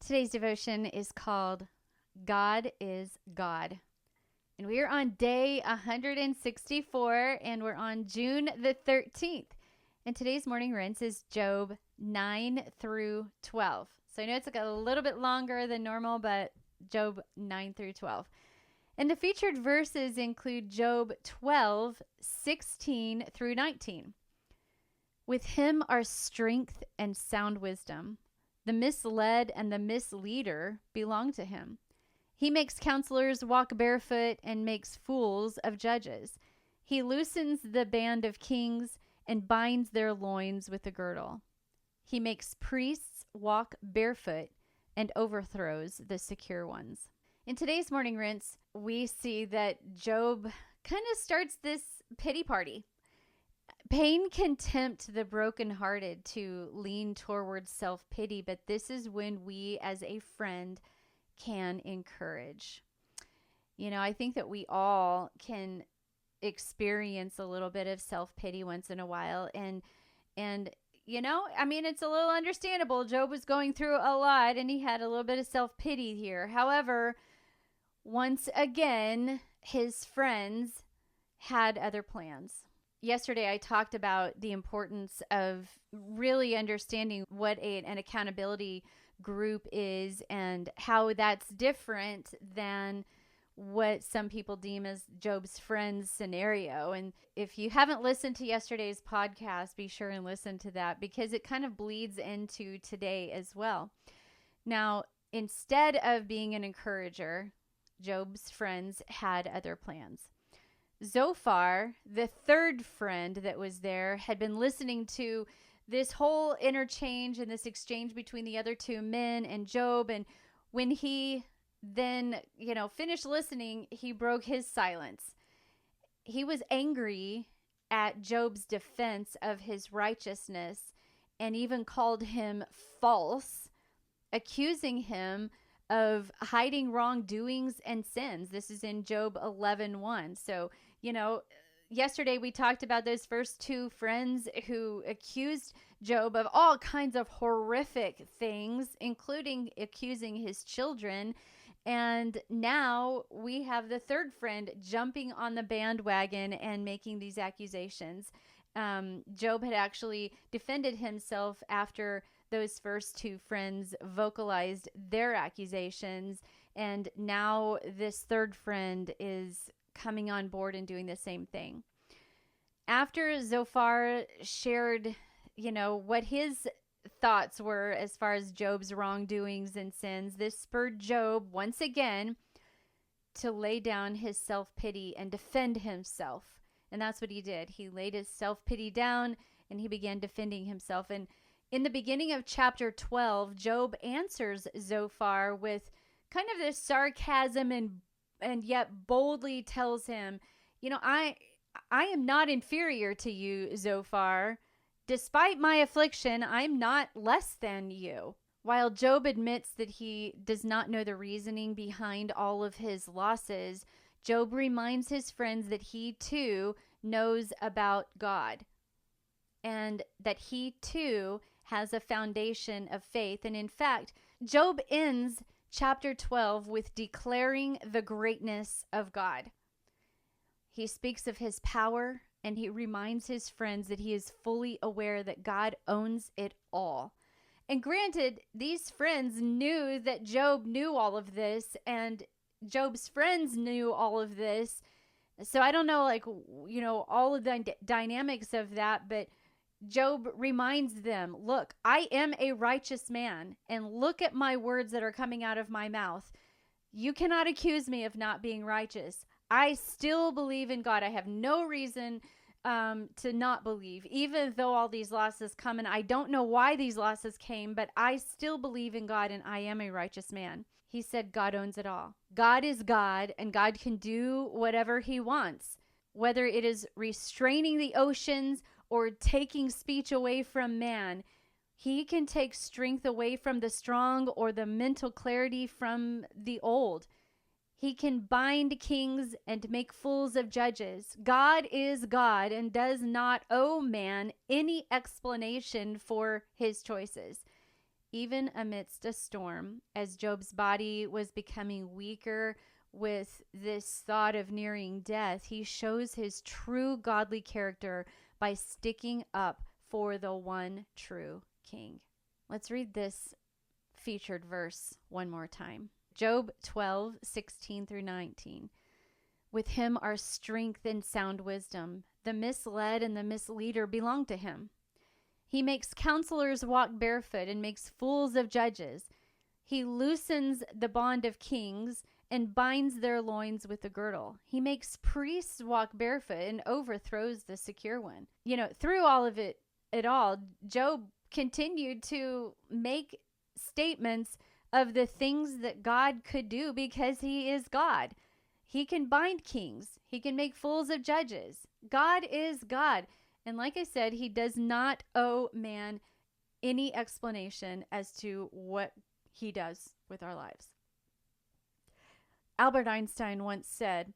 Today's devotion is called God is God. And we are on day 164, and we're on June the 13th. And today's morning rinse is Job 9 through 12. So I know it's like a little bit longer than normal, but Job 9 through 12. And the featured verses include Job 12, 16 through 19. With him are strength and sound wisdom. The misled and the misleader belong to him. He makes counselors walk barefoot and makes fools of judges. He loosens the band of kings and binds their loins with a girdle. He makes priests walk barefoot and overthrows the secure ones. In today's morning rinse, we see that Job kind of starts this pity party. Pain can tempt the brokenhearted to lean towards self-pity, but this is when we as a friend can encourage. You know, I think that we all can experience a little bit of self-pity once in a while. And you know, I mean, it's a little understandable. Job was going through a lot and he had a little bit of self-pity here. However, once again, his friends had other plans. Yesterday, I talked about the importance of really understanding what an accountability group is and how that's different than what some people deem as Job's friends scenario. And if you haven't listened to yesterday's podcast, be sure and listen to that because it kind of bleeds into today as well. Now, instead of being an encourager, Job's friends had other plans. Zophar, the third friend that was there, had been listening to this whole interchange and this exchange between the other two men and Job. And when he then, finished listening, he broke his silence. He was angry at Job's defense of his righteousness and even called him false, accusing him of hiding wrongdoings and sins. This is in Job 11:1. So, yesterday we talked about those first two friends who accused Job of all kinds of horrific things, including accusing his children. And now we have the third friend jumping on the bandwagon and making these accusations. Job had actually defended himself after those first two friends vocalized their accusations. And now this third friend is coming on board and doing the same thing. After Zophar shared, what his thoughts were as far as Job's wrongdoings and sins, this spurred Job once again to lay down his self-pity and defend himself. And that's what he did. He laid his self-pity down and he began defending himself. And in the beginning of chapter 12, Job answers Zophar with kind of this sarcasm and yet boldly tells him, I am not inferior to you, Zophar. Despite my affliction, I'm not less than you. While Job admits that he does not know the reasoning behind all of his losses, Job reminds his friends that he too knows about God and that he too has a foundation of faith. And in fact, Job ends chapter 12 with declaring the greatness of God. He speaks of his power and he reminds his friends that he is fully aware that God owns it all. And granted, these friends knew that Job knew all of this and Job's friends knew all of this. So I don't know, all of the dynamics of that, but Job reminds them, look, I am a righteous man, and look at my words that are coming out of my mouth. You cannot accuse me of not being righteous. I still believe in God. I have no reason to not believe, even though all these losses come, and I don't know why these losses came, but I still believe in God, and I am a righteous man. He said God owns it all. God is God, and God can do whatever he wants, whether it is restraining the oceans or taking speech away from man. He can take strength away from the strong or the mental clarity from the old. He can bind kings and make fools of judges. God is God and does not owe man any explanation for his choices. even amidst a storm, as Job's body was becoming weaker with this thought of nearing death, he shows his true godly character by sticking up for the one true king. Let's read this featured verse one more time. Job 12:16-19. With him are strength and sound wisdom. The misled and the misleader belong to him. He makes counselors walk barefoot and makes fools of judges. He loosens the bond of kings and binds their loins with a girdle. He makes priests walk barefoot and overthrows the secure one. Through all of it all, Job continued to make statements of the things that God could do because he is God. He can bind kings. He can make fools of judges. God is God. And like I said, he does not owe man any explanation as to what he does with our lives. Albert Einstein once said,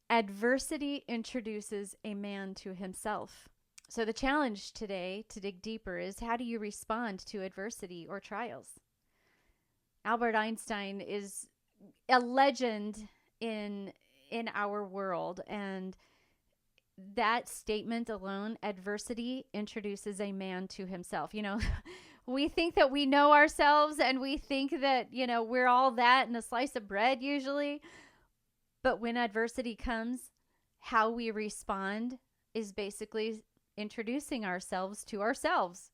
"Adversity introduces a man to himself." So the challenge today to dig deeper is, how do you respond to adversity or trials? Albert Einstein is a legend in our world, and that statement alone, adversity introduces a man to himself. We think that we know ourselves, and we think that, we're all that in a slice of bread usually. But when adversity comes, how we respond is basically introducing ourselves to ourselves.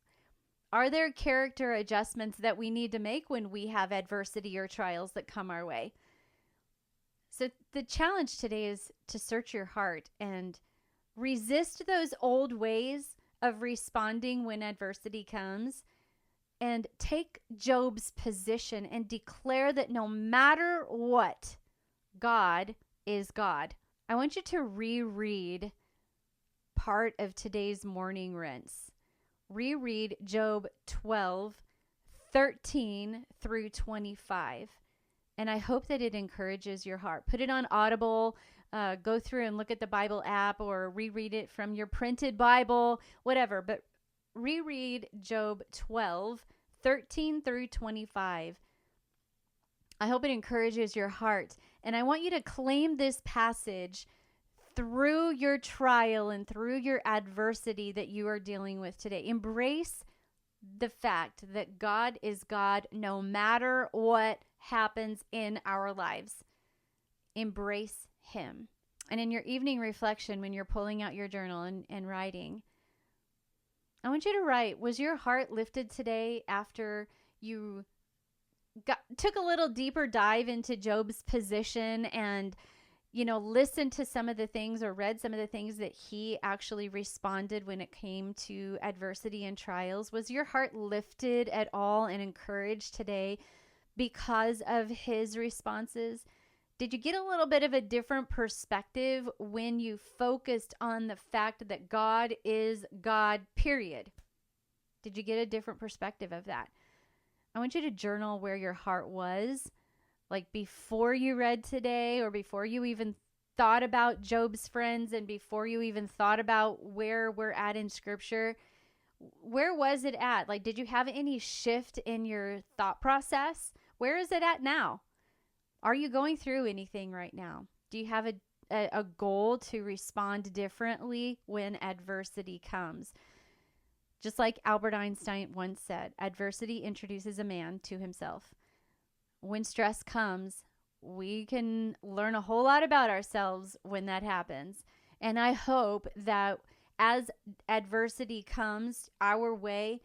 Are there character adjustments that we need to make when we have adversity or trials that come our way? So the challenge today is to search your heart and resist those old ways of responding when adversity comes, and take Job's position and declare that no matter what, God is God. I want you to reread part of today's morning rinse. Reread Job 12:13-25. And I hope that it encourages your heart. Put it on Audible. Go through and look at the Bible app, or reread it from your printed Bible, whatever. But reread Job 12:13-25. I hope it encourages your heart. And I want you to claim this passage through your trial and through your adversity that you are dealing with today. Embrace the fact that God is God no matter what happens in our lives. Embrace him. And in your evening reflection, when you're pulling out your journal and writing, I want you to write, was your heart lifted today after you took a little deeper dive into Job's position and, listened to some of the things or read some of the things that he actually responded when it came to adversity and trials? Was your heart lifted at all and encouraged today because of his responses? Did you get a little bit of a different perspective when you focused on the fact that God is God, period? Did you get a different perspective of that? I want you to journal where your heart was, like before you read today, or before you even thought about Job's friends, and before you even thought about where we're at in Scripture. Where was it at? Like, did you have any shift in your thought process? Where is it at now? Are you going through anything right now? Do you have a goal to respond differently when adversity comes? Just like Albert Einstein once said, adversity introduces a man to himself. When stress comes, we can learn a whole lot about ourselves when that happens. And I hope that as adversity comes our way,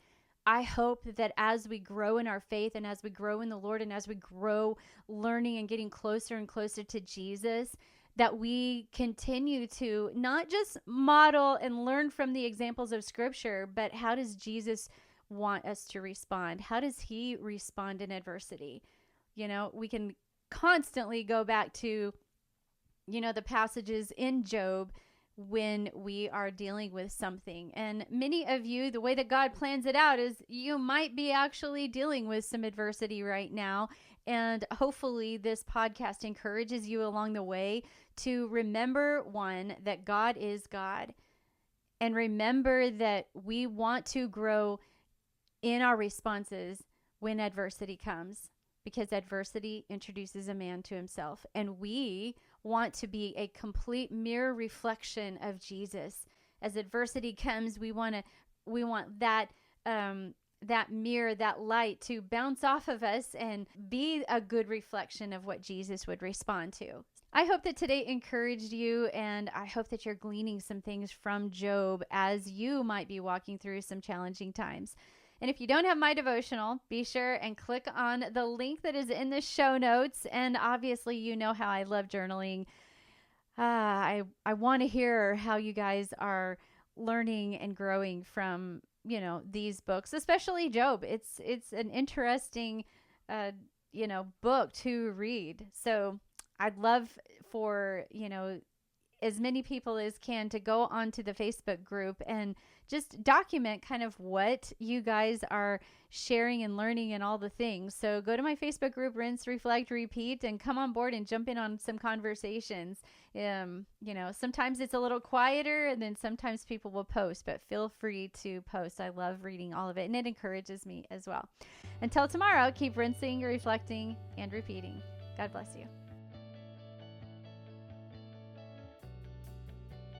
I hope that as we grow in our faith and as we grow in the Lord and as we grow learning and getting closer and closer to Jesus, that we continue to not just model and learn from the examples of Scripture, but how does Jesus want us to respond? How does he respond in adversity? We can constantly go back to, the passages in Job when we are dealing with something. And many of you, the way that God plans it out is you might be actually dealing with some adversity right now. And hopefully this podcast encourages you along the way to remember, one, that God is God. And remember that we want to grow in our responses when adversity comes, because adversity introduces a man to himself. And we want to be a complete mirror reflection of Jesus. As adversity comes, we want that that mirror, that light to bounce off of us and be a good reflection of what Jesus would respond to. I hope that today encouraged you, and I hope that you're gleaning some things from Job as you might be walking through some challenging times. And if you don't have my devotional, be sure and click on the link that is in the show notes. And obviously, you know how I love journaling. I want to hear how you guys are learning and growing from, these books, especially Job. It's an interesting, book to read. So I'd love for, as many people as can to go onto the Facebook group and just document kind of what you guys are sharing and learning and all the things. So go to my Facebook group, Rinse, Reflect, Repeat, and come on board and jump in on some conversations. Sometimes it's a little quieter, and then sometimes people will post, but feel free to post. I love reading all of it, and it encourages me as well. Until tomorrow, keep rinsing, reflecting, and repeating. God bless you.